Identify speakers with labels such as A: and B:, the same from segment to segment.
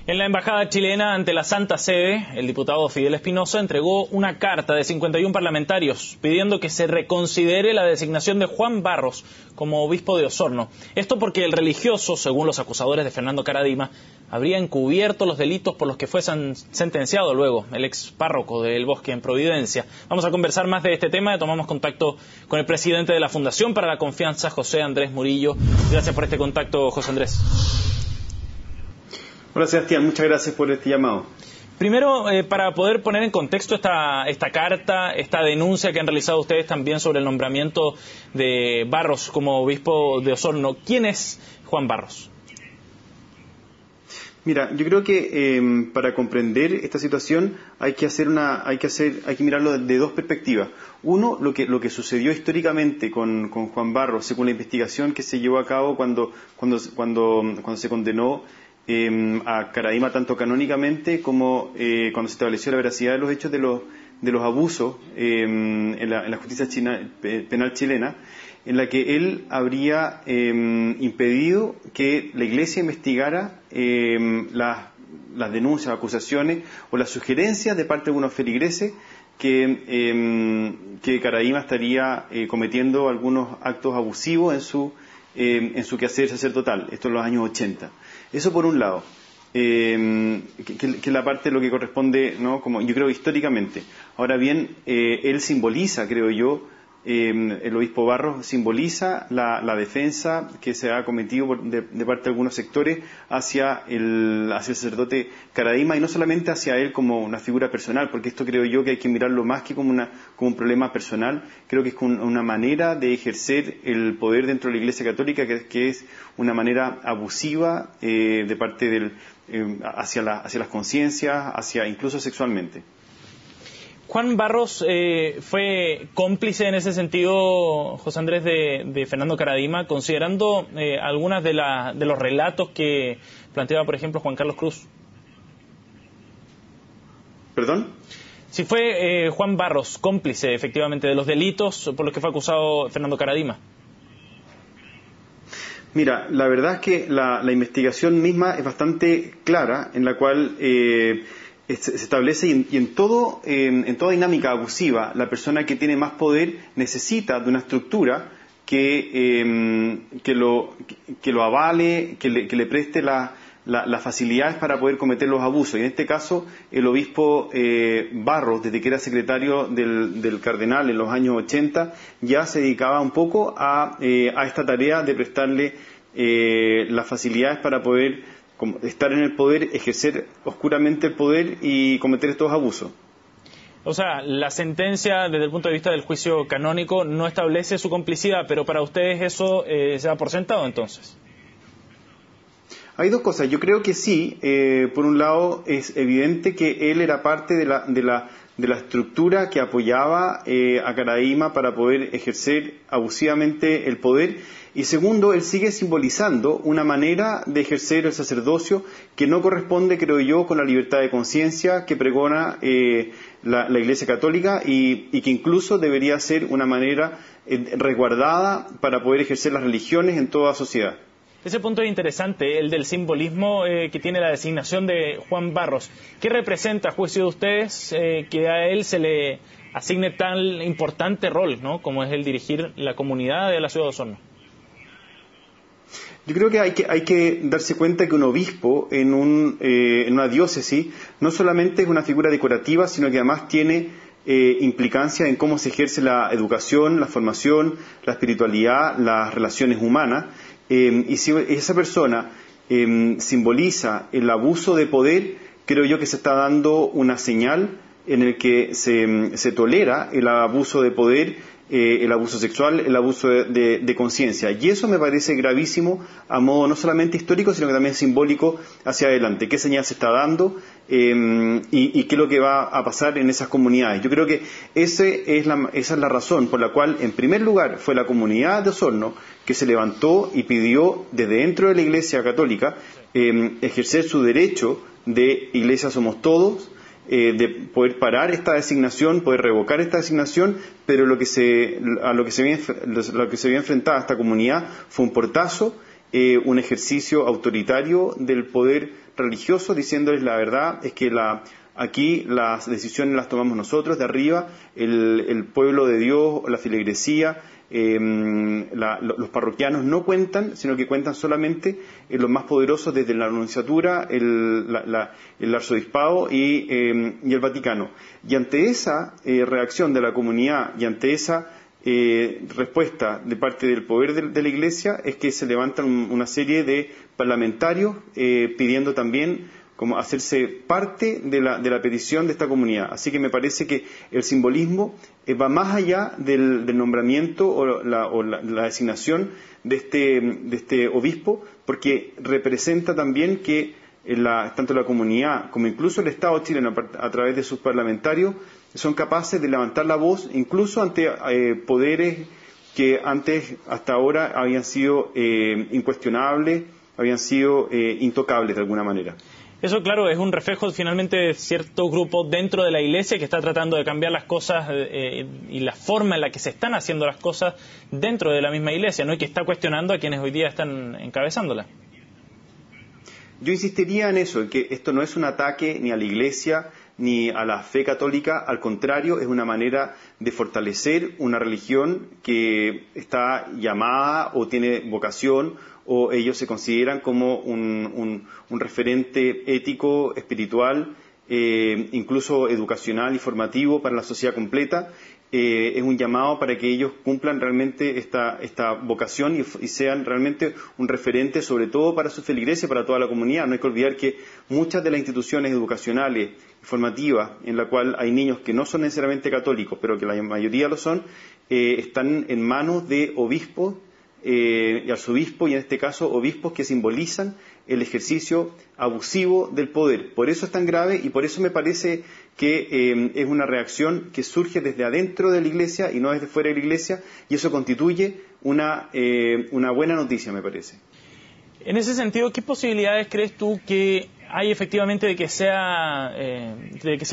A: En la embajada chilena ante la Santa Sede, el diputado Fidel Espinosa entregó una carta de 51 parlamentarios pidiendo que se reconsidere la designación de Juan Barros como obispo de Osorno. Esto porque el religioso, según los acusadores de Fernando Karadima, habría encubierto los delitos por los que fue sentenciado luego el ex párroco del Bosque en Providencia. Vamos a conversar más de este tema y tomamos contacto con el presidente de la Fundación para la Confianza, José Andrés Murillo. Gracias por este contacto, José Andrés.
B: Hola Sebastián, muchas gracias por este llamado.
A: Primero, para poder poner en contexto esta carta, esta denuncia que han realizado ustedes también sobre el nombramiento de Barros como obispo de Osorno, ¿quién es Juan Barros?
B: Mira, yo creo que para comprender esta situación hay que mirarlo de dos perspectivas. Uno, lo que sucedió históricamente con Juan Barros, según la investigación que se llevó a cabo cuando se condenó a Karadima tanto canónicamente como cuando se estableció la veracidad de los hechos de los abusos en la justicia penal chilena, en la que él habría impedido que la Iglesia investigara las denuncias, acusaciones o las sugerencias de parte de algunos feligreses que Karadima estaría cometiendo algunos actos abusivos en su quehacer sacerdotal, esto en los años 80. Eso por un lado, que es la parte de lo que corresponde, ¿no? Como yo creo históricamente. Ahora bien, él simboliza, creo yo, el obispo Barros simboliza la defensa que se ha cometido de parte de algunos sectores hacia el sacerdote Karadima, y no solamente hacia él como una figura personal, porque esto creo yo que hay que mirarlo más que como un problema personal. Creo que es una manera de ejercer el poder dentro de la Iglesia Católica que es una manera abusiva de parte hacia las conciencias, hacia incluso sexualmente.
A: Juan Barros fue cómplice en ese sentido, José Andrés, de Fernando Karadima, considerando algunas de los relatos que planteaba, por ejemplo, Juan Carlos Cruz.
B: ¿Perdón?
A: Si fue Juan Barros cómplice, efectivamente, de los delitos por los que fue acusado Fernando Karadima.
B: Mira, la verdad es que la investigación misma es bastante clara, en la cual se establece y en toda dinámica abusiva, la persona que tiene más poder necesita de una estructura que lo avale, que le preste las facilidades para poder cometer los abusos. Y en este caso, el obispo Barros, desde que era secretario del cardenal en los años 80, ya se dedicaba un poco a esta tarea de prestarle las facilidades para poder estar en el poder, ejercer oscuramente el poder y cometer estos abusos.
A: O sea, la sentencia desde el punto de vista del juicio canónico no establece su complicidad, pero para ustedes eso se da por sentado entonces.
B: Hay dos cosas. Yo creo que sí. Por un lado, es evidente que él era parte de la estructura que apoyaba a Karadima para poder ejercer abusivamente el poder. Y segundo, él sigue simbolizando una manera de ejercer el sacerdocio que no corresponde, creo yo, con la libertad de conciencia que pregona la Iglesia Católica y que incluso debería ser una manera resguardada para poder ejercer las religiones en toda sociedad.
A: Ese punto es interesante, el del simbolismo que tiene la designación de Juan Barros. ¿Qué representa, a juicio de ustedes, que a él se le asigne tan importante rol, ¿no?, como es el dirigir la comunidad de la ciudad de Osorno?
B: Yo creo que hay que darse cuenta que un obispo en una diócesis no solamente es una figura decorativa, sino que además tiene implicancia en cómo se ejerce la educación, la formación, la espiritualidad, las relaciones humanas. Y si esa persona simboliza el abuso de poder, creo yo que se está dando una señal en el que se tolera el abuso de poder, el abuso sexual, el abuso de conciencia. Y eso me parece gravísimo a modo no solamente histórico, sino que también simbólico hacia adelante. ¿Qué señal se está dando y qué es lo que va a pasar en esas comunidades? Yo creo que esa es la razón por la cual, en primer lugar, fue la comunidad de Osorno que se levantó y pidió desde dentro de la Iglesia Católica ejercer su derecho de Iglesia Somos Todos, de poder parar esta designación, poder revocar esta designación, pero a lo que se había enfrentada esta comunidad fue un portazo, un ejercicio autoritario del poder religiosos diciéndoles la verdad es que aquí las decisiones las tomamos nosotros de arriba, el pueblo de Dios, la feligresía, los parroquianos no cuentan, sino que cuentan solamente los más poderosos desde la nunciatura, el arzobispado y el Vaticano. Y ante esa reacción de la comunidad y ante esa respuesta de parte del poder de la Iglesia es que se levantan una serie de parlamentarios pidiendo también como hacerse parte de la petición de esta comunidad. Así que me parece que el simbolismo va más allá del nombramiento o la designación de este obispo, porque representa también que tanto la comunidad como incluso el Estado chileno, a través de sus parlamentarios, son capaces de levantar la voz incluso ante poderes que antes, hasta ahora, habían sido incuestionables, habían sido intocables de alguna manera.
A: Eso, claro, es un reflejo finalmente de cierto grupo dentro de la Iglesia que está tratando de cambiar las cosas y la forma en la que se están haciendo las cosas dentro de la misma Iglesia, ¿no? Y que está cuestionando a quienes hoy día están encabezándola.
B: Yo insistiría en eso, en que esto no es un ataque ni a la Iglesia ni a la fe católica, al contrario, es una manera de fortalecer una religión que está llamada o tiene vocación, o ellos se consideran como un referente ético, espiritual, incluso educacional y formativo para la sociedad completa. Es un llamado para que ellos cumplan realmente esta vocación y sean realmente un referente, sobre todo para su feligresía, para toda la comunidad. No hay que olvidar que muchas de las instituciones educacionales y formativas, en la cual hay niños que no son necesariamente católicos, pero que la mayoría lo son, están en manos de obispos y arzobispos, y en este caso obispos que simbolizan el ejercicio abusivo del poder. Por eso es tan grave y por eso me parece que es una reacción que surge desde adentro de la Iglesia y no desde fuera de la Iglesia, y eso constituye una buena noticia, me parece.
A: En ese sentido, ¿qué posibilidades crees tú que hay efectivamente de que se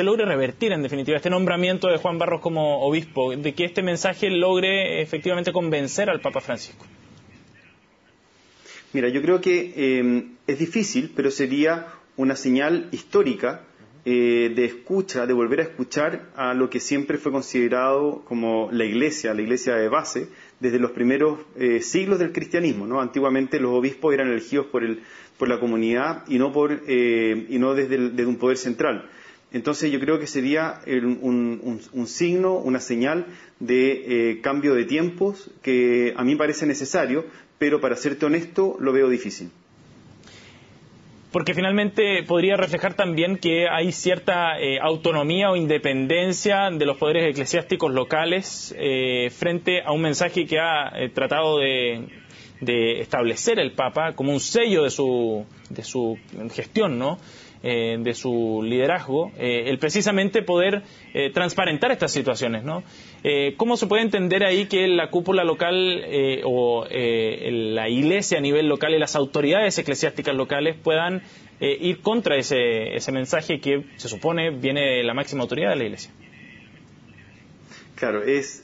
A: logre revertir en definitiva este nombramiento de Juan Barros como obispo, de que este mensaje logre efectivamente convencer al Papa Francisco?
B: Mira, yo creo que es difícil, pero sería una señal histórica de escucha, de volver a escuchar a lo que siempre fue considerado como la Iglesia de base, desde los primeros siglos del cristianismo, ¿no? Antiguamente los obispos eran elegidos por la comunidad y no desde un poder central. Entonces yo creo que sería un signo, una señal de cambio de tiempos que a mí me parece necesario, pero para serte honesto lo veo difícil.
A: Porque finalmente podría reflejar también que hay cierta autonomía o independencia de los poderes eclesiásticos locales frente a un mensaje que ha tratado de establecer el Papa como un sello de su gestión, ¿no? De su liderazgo, el precisamente poder transparentar estas situaciones, ¿no? ¿Cómo se puede entender ahí que la cúpula local la Iglesia a nivel local y las autoridades eclesiásticas locales puedan ir contra ese mensaje que se supone viene de la máxima autoridad de la Iglesia?
B: Claro, es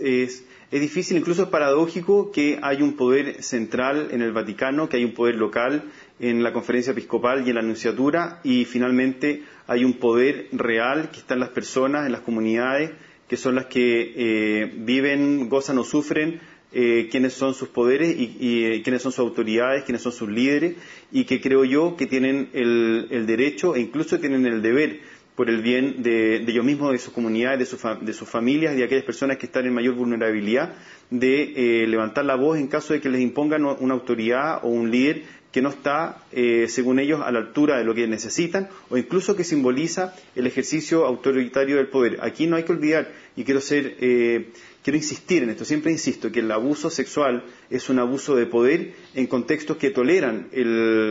B: difícil, incluso es paradójico que hay un poder central en el Vaticano, que hay un poder local en la Conferencia Episcopal y en la Nunciatura, y finalmente hay un poder real que está en las personas, en las comunidades, que son las que viven, gozan o sufren quiénes son sus poderes y quiénes son sus autoridades, quiénes son sus líderes, y que creo yo que tienen el derecho e incluso tienen el deber, por el bien de ellos mismos, de sus comunidades, de sus familias, de aquellas personas que están en mayor vulnerabilidad, de levantar la voz en caso de que les impongan una autoridad o un líder que no está, según ellos, a la altura de lo que necesitan, o incluso que simboliza el ejercicio autoritario del poder. Aquí no hay que olvidar, y quiero insistir en esto, siempre insisto, que el abuso sexual es un abuso de poder en contextos que toleran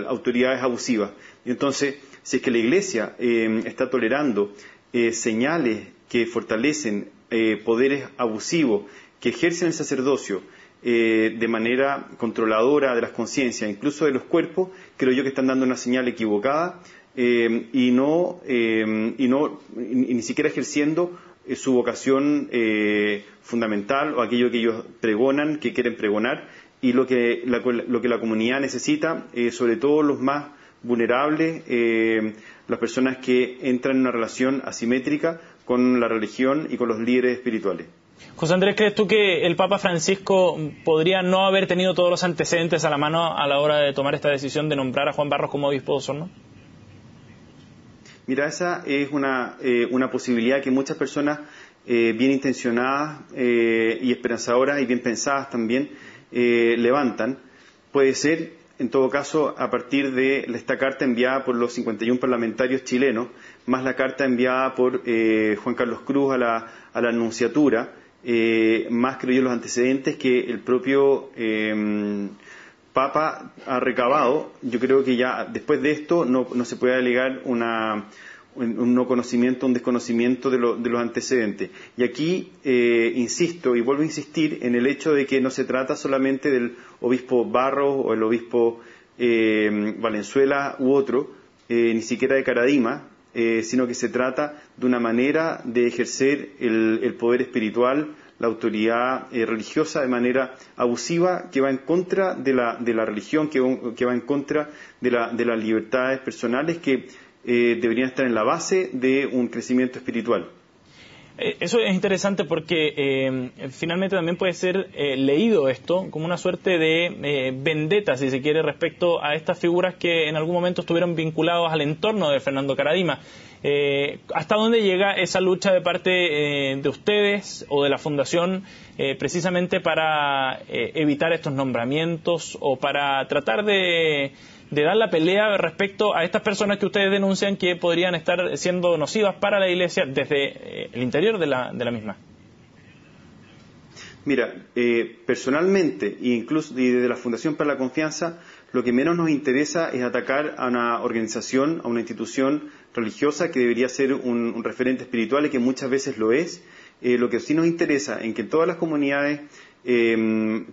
B: autoridades abusivas. Y entonces, si es que la Iglesia está tolerando señales que fortalecen poderes abusivos, que ejercen el sacerdocio de manera controladora de las conciencias, incluso de los cuerpos, creo yo que están dando una señal equivocada y ni siquiera ejerciendo su vocación fundamental o aquello que ellos pregonan, que quieren pregonar, y lo que la comunidad necesita, sobre todo los más vulnerables, las personas que entran en una relación asimétrica con la religión y con los líderes espirituales.
A: José Andrés, ¿crees tú que el Papa Francisco podría no haber tenido todos los antecedentes a la mano a la hora de tomar esta decisión de nombrar a Juan Barros como obispo de Osorno?
B: Mira, esa es una posibilidad que muchas personas bien intencionadas y esperanzadoras y bien pensadas también levantan. Puede ser, en todo caso, a partir de esta carta enviada por los 51 parlamentarios chilenos, más la carta enviada por Juan Carlos Cruz a la Nunciatura, más creo yo los antecedentes que el propio Papa ha recabado. Yo creo que ya después de esto no se puede alegar un no conocimiento, un desconocimiento de los antecedentes. Y aquí insisto y vuelvo a insistir en el hecho de que no se trata solamente del obispo Barros o el obispo Valenzuela u otro, ni siquiera de Caradima, sino que se trata de una manera de ejercer el poder espiritual, la autoridad religiosa de manera abusiva, que va en contra de la religión, que va en contra de las libertades personales que deberían estar en la base de un crecimiento espiritual.
A: Eso es interesante porque finalmente también puede ser leído esto como una suerte de vendetta, si se quiere, respecto a estas figuras que en algún momento estuvieron vinculados al entorno de Fernando Caradima. ¿Hasta dónde llega esa lucha de parte de ustedes o de la Fundación precisamente para evitar estos nombramientos o para tratar de dar la pelea respecto a estas personas que ustedes denuncian que podrían estar siendo nocivas para la Iglesia desde el interior de la misma?
B: Mira, personalmente e incluso y desde la Fundación para la Confianza, lo que menos nos interesa es atacar a una organización, a una institución religiosa que debería ser un referente espiritual y que muchas veces lo es. Lo que sí nos interesa en que en todas las comunidades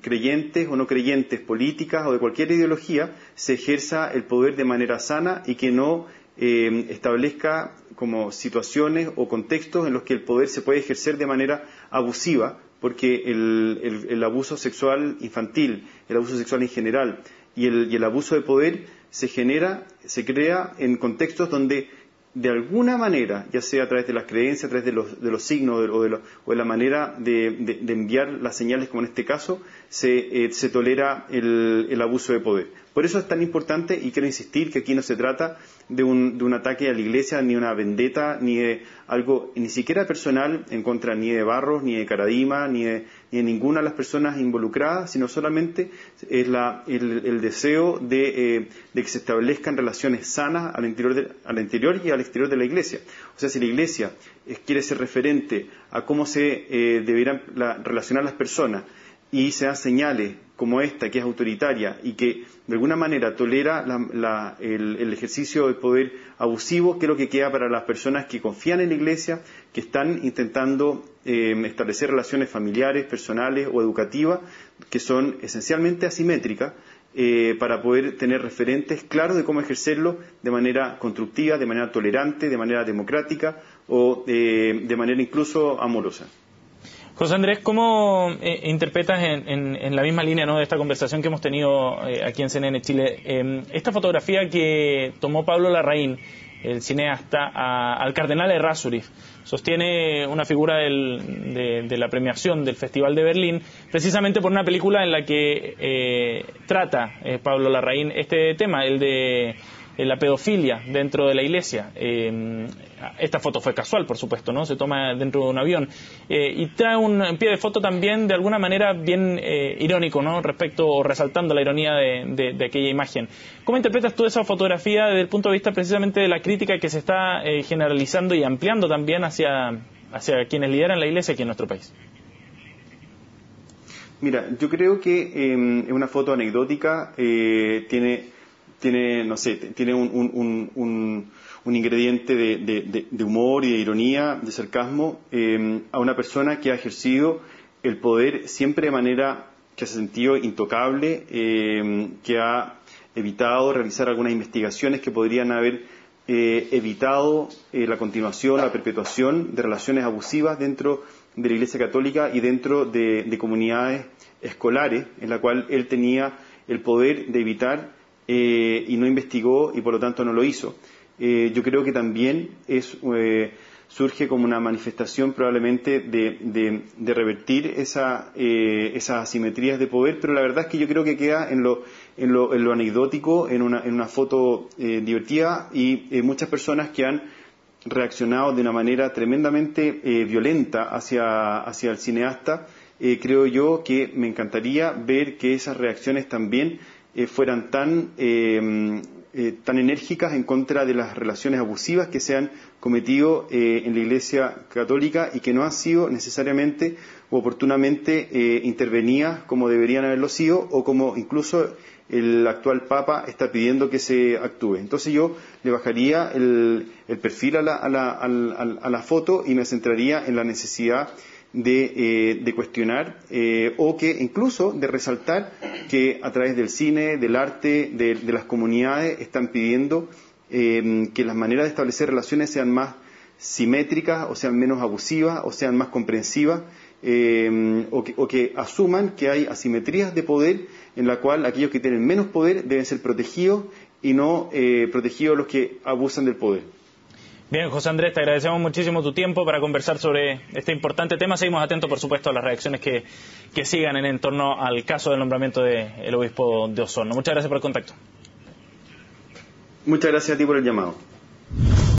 B: creyentes o no creyentes, políticas o de cualquier ideología, se ejerza el poder de manera sana y que no establezca como situaciones o contextos en los que el poder se puede ejercer de manera abusiva, porque el abuso sexual infantil, el abuso sexual en general y el abuso de poder se crea en contextos donde de alguna manera, ya sea a través de las creencias, a través de los signos o de la manera de enviar las señales, como en este caso, se tolera el abuso de poder. Por eso es tan importante, y quiero insistir, que aquí no se trata de un ataque a la Iglesia, ni una vendetta, ni de algo ni siquiera personal en contra ni de Barros, ni de Caradima, ni de ninguna de las personas involucradas, sino solamente es el deseo de que se establezcan relaciones sanas al interior y al exterior de la Iglesia. O sea, si la Iglesia quiere ser referente a cómo se deberán relacionar las personas y se dan señales como esta, que es autoritaria y que de alguna manera tolera el ejercicio del poder abusivo, ¿qué es lo que queda para las personas que confían en la Iglesia, que están intentando establecer relaciones familiares, personales o educativas, que son esencialmente asimétricas, para poder tener referentes claros de cómo ejercerlo de manera constructiva, de manera tolerante, de manera democrática o de manera incluso amorosa?
A: José Andrés, ¿cómo interpretas en la misma línea, ¿no?, de esta conversación que hemos tenido aquí en CNN Chile, esta fotografía que tomó Pablo Larraín, el cineasta, al cardenal Errázuriz? Sostiene una figura de la premiación del Festival de Berlín, precisamente por una película en la que trata Pablo Larraín este tema, el de la pedofilia dentro de la Iglesia. Esta foto fue casual, por supuesto, ¿no? Se toma dentro de un avión. Y trae un pie de foto también de alguna manera bien irónico, ¿no?, respecto o resaltando la ironía de aquella imagen. ¿Cómo interpretas tú esa fotografía desde el punto de vista precisamente de la crítica que se está generalizando y ampliando también hacia quienes lideran la Iglesia aquí en nuestro país?
B: Mira, yo creo que es una foto anecdótica, tiene un ingrediente de humor y de ironía, de sarcasmo, a una persona que ha ejercido el poder siempre de manera que se ha sentido intocable, que ha evitado realizar algunas investigaciones que podrían haber evitado la continuación, la perpetuación de relaciones abusivas dentro de la Iglesia Católica y dentro de comunidades escolares, en la cual él tenía el poder de evitar y no investigó y por lo tanto no lo hizo. Yo creo que también surge como una manifestación probablemente de revertir esas asimetrías de poder, pero la verdad es que yo creo que queda en lo anecdótico, en una foto divertida, y muchas personas que han reaccionado de una manera tremendamente violenta hacia el cineasta. Creo yo que me encantaría ver que esas reacciones también fueran tan enérgicas en contra de las relaciones abusivas que se han cometido en la Iglesia Católica y que no han sido necesariamente o oportunamente intervenidas como deberían haberlo sido, o como incluso el actual Papa está pidiendo que se actúe. Entonces yo le bajaría el perfil a la foto y me centraría en la necesidad de cuestionar o que incluso de resaltar que a través del cine, del arte, de las comunidades están pidiendo que las maneras de establecer relaciones sean más simétricas, o sean menos abusivas, o sean más comprensivas, o que asuman que hay asimetrías de poder en la cual aquellos que tienen menos poder deben ser protegidos y no protegidos los que abusan del poder.
A: Bien, José Andrés, te agradecemos muchísimo tu tiempo para conversar sobre este importante tema. Seguimos atentos, por supuesto, a las reacciones que sigan en torno al caso del nombramiento del obispo de Osorno. Muchas gracias por el contacto.
B: Muchas gracias a ti por el llamado.